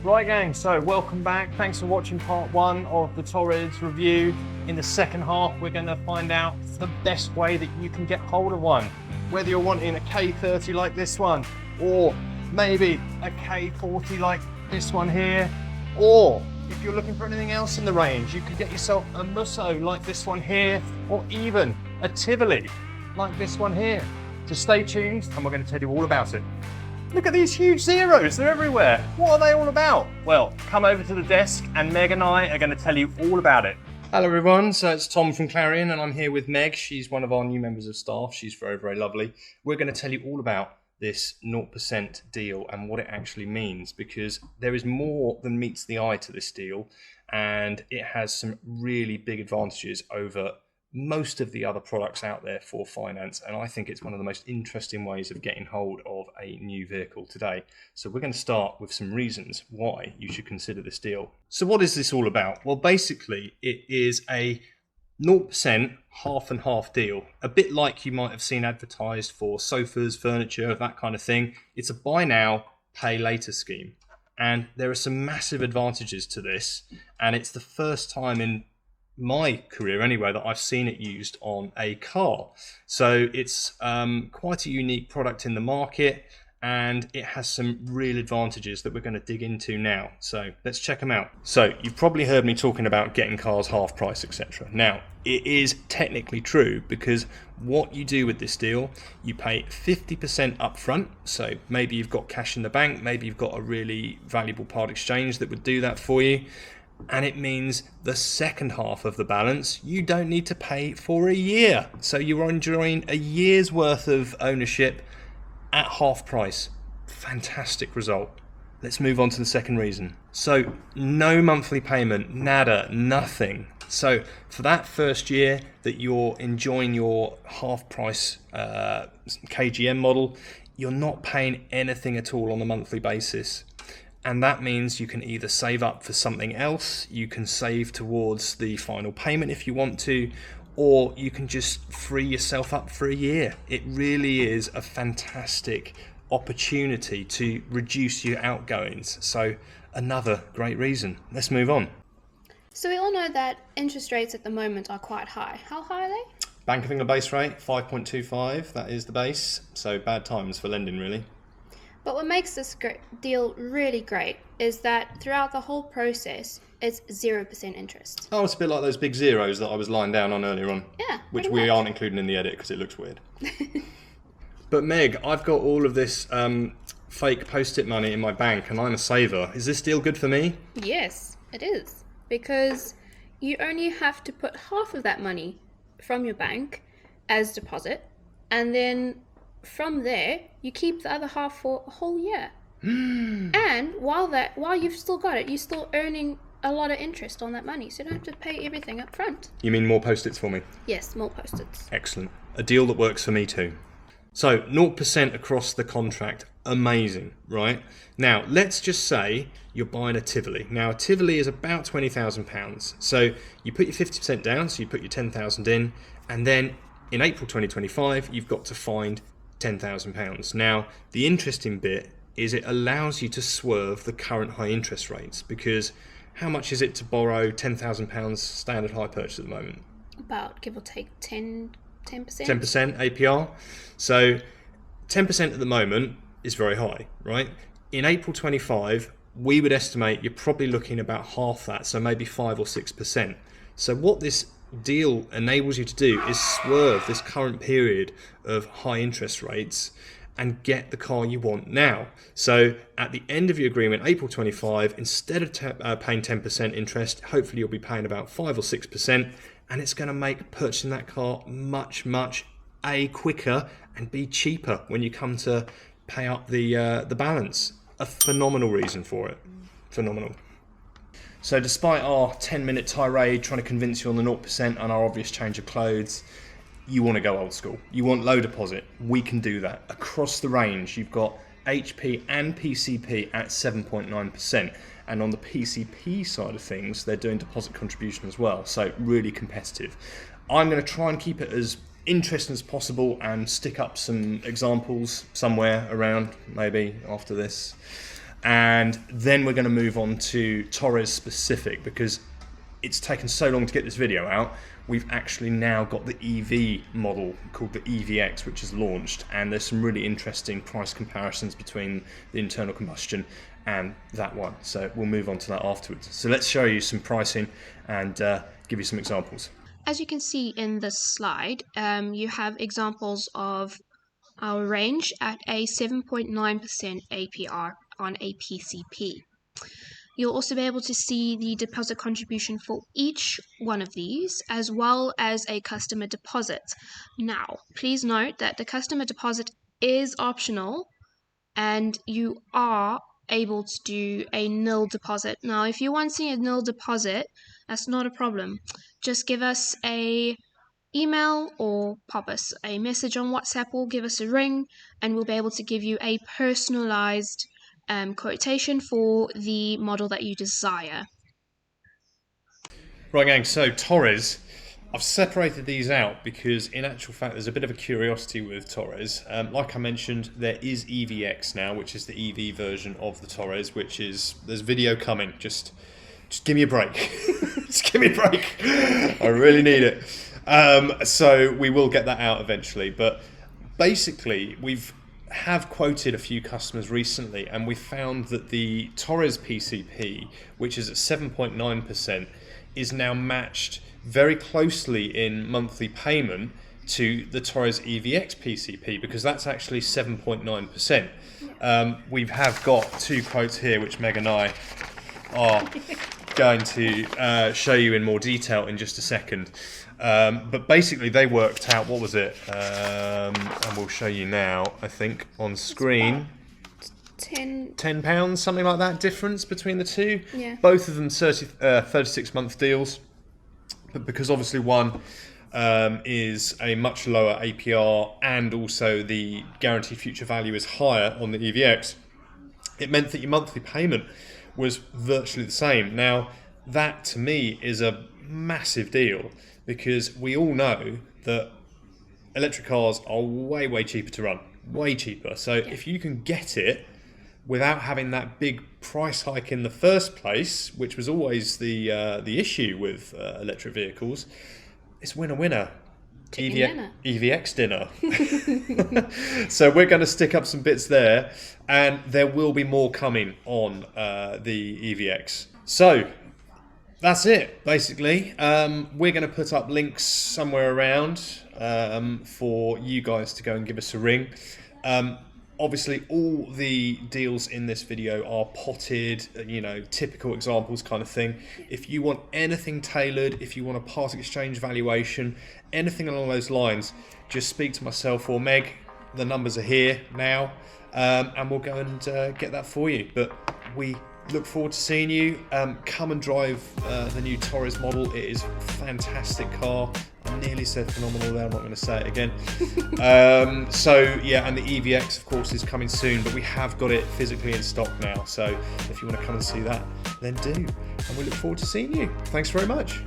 Right gang, so welcome back. Thanks for watching part one of the Torres review. In the second half, we're going to find out the best way that you can get hold of one. Whether you're wanting a K30 like this one, or maybe a K40 like this one here, or if you're looking for anything else in the range, you can get yourself a Musso like this one here, or even a Tivoli like this one here. So stay tuned and we're going to tell you all about it. Look at these huge zeros, they're everywhere. What are they all about? Well, come over to the desk and Meg and I are going to tell you all about it. Hello everyone, so it's Tom from Clarion and I'm here with Meg. She's one of our new members of staff. She's very, very lovely. We're going to tell you all about this 0% deal and what it actually means, because there is more than meets the eye to this deal and it has some really big advantages over most of the other products out there for finance, and I think it's one of the most interesting ways of getting hold of a new vehicle today. So we're going to start with some reasons why you should consider this deal. So what is this all about? Well, basically it is a 0% half and half deal, a bit like you might have seen advertised for sofas, furniture, that kind of thing. It's a buy now, pay later scheme, and there are some massive advantages to this, and it's the first time in my career anyway that I've seen it used on a car. So it's quite a unique product in the market and it has some real advantages that we're going to dig into now. So let's check them out. So you've probably heard me talking about getting cars half price, etc. Now it is technically true, because what you do with this deal, you pay 50% up front. So maybe you've got cash in the bank, maybe you've got a really valuable part exchange that would do that for you. And it means the second half of the balance you don't need to pay for a year. So you're enjoying a year's worth of ownership at half price. Fantastic result. Let's move on to the second reason. So no monthly payment, nada, nothing. So for that first year that you're enjoying your half price KGM model, you're not paying anything at all on a monthly basis. And that means you can either save up for something else, you can save towards the final payment if you want to, or you can just free yourself up for a year. It really is a fantastic opportunity to reduce your outgoings. So another great reason. Let's move on. So we all know that interest rates at the moment are quite high. How high are they? Bank of England base rate, 5.25, that is the base. So bad times for lending, really. But what makes this deal really great is that throughout the whole process, it's 0% interest. Oh, it's a bit like those big zeros that I was lying down on earlier on. Yeah, which we aren't including in the edit because it looks weird. But Meg, I've got all of this fake post-it money in my bank and I'm a saver. Is this deal good for me? Yes, it is. Because you only have to put half of that money from your bank as deposit, and then from there you keep the other half for a whole year. And while you've still got it, you're still earning a lot of interest on that money, so you don't have to pay everything up front. You mean more post-its for me? Yes, more post-its. Excellent. A deal that works for me too. So 0% across the contract, amazing, right? Now let's just say you're buying a Tivoli. Now a Tivoli is about £20,000. So you put your 50% down, so you put your 10,000 in, and then in April 2025 you've got to find £10,000. Now the interesting bit is it allows you to swerve the current high interest rates, because how much is it to borrow £10,000 standard hire purchase at the moment? About, give or take, 10%. 10% APR. So 10% at the moment is very high, right? In April 25, we would estimate you're probably looking about half that, so maybe 5 or 6%. So what this deal enables you to do is swerve this current period of high interest rates and get the car you want now. So at the end of your agreement, April 25, instead of paying 10% interest, hopefully you'll be paying about 5 or 6%, and it's going to make purchasing that car much, much quicker and be cheaper when you come to pay up the balance. A phenomenal reason for it. Phenomenal. So despite our 10-minute tirade trying to convince you on the 0% and our obvious change of clothes, you want to go old school. You want low deposit. We can do that. Across the range, you've got HP and PCP at 7.9%. And on the PCP side of things, they're doing deposit contribution as well. So really competitive. I'm going to try and keep it as interesting as possible and stick up some examples somewhere around, maybe after this. and then we're going to move on to Torres specific, because it's taken so long to get this video out. We've actually now got the EV model called the EVX, which is launched, and there's some really interesting price comparisons between the internal combustion and that one. So we'll move on to that afterwards. So let's show you some pricing and give you some examples. As you can see in this slide, you have examples of our range at a 7.9% APR on a PCP. You'll also be able to see the deposit contribution for each one of these, as well as a customer deposit. Now, please note that the customer deposit is optional, and you are able to do a nil deposit. Now, if you're wanting a nil deposit, that's not a problem. Just give us a email or pop us a message on WhatsApp or give us a ring, and we'll be able to give you a personalized quotation for the model that you desire. Right, gang, so Torres, I've separated these out because in actual fact there's a bit of a curiosity with Torres. Like I mentioned, there is EVX now, which is the EV version of the Torres, which is, there's video coming. Just give me a break. Just give me a break. I really need it. So we will get that out eventually, but basically have quoted a few customers recently, and we found that the Torres PCP, which is at 7.9%, is now matched very closely in monthly payment to the Torres EVX PCP, because that's actually 7.9%. We have got two quotes here, which Meg and I are going to show you in more detail in just a second. But basically they worked out, what was it? And we'll show you now, I think, on screen. £10, something like that, difference between the two. Yeah. Both of them 36-month deals, but because obviously one is a much lower APR and also the guaranteed future value is higher on the EVX, it meant that your monthly payment was virtually the same. Now, that to me is a massive deal, because we all know that electric cars are way, way cheaper to run, way cheaper. So if you can get it without having that big price hike in the first place, which was always the issue with electric vehicles, it's winner. EVX dinner. So we're going to stick up some bits there, and there will be more coming on the EVX. So that's it, basically. We're going to put up links somewhere around for you guys to go and give us a ring. Obviously, all the deals in this video are potted, typical examples kind of thing. If you want anything tailored, if you want a part exchange valuation, anything along those lines, just speak to myself or Meg. The numbers are here now, and we'll go and get that for you. But we look forward to seeing you. Come and drive the new Torres model. It is a fantastic car. I nearly said phenomenal there, I'm not going to say it again. So yeah, and the EVX of course is coming soon, but we have got it physically in stock now. So if you want to come and see that, then do. And we look forward to seeing you. Thanks very much.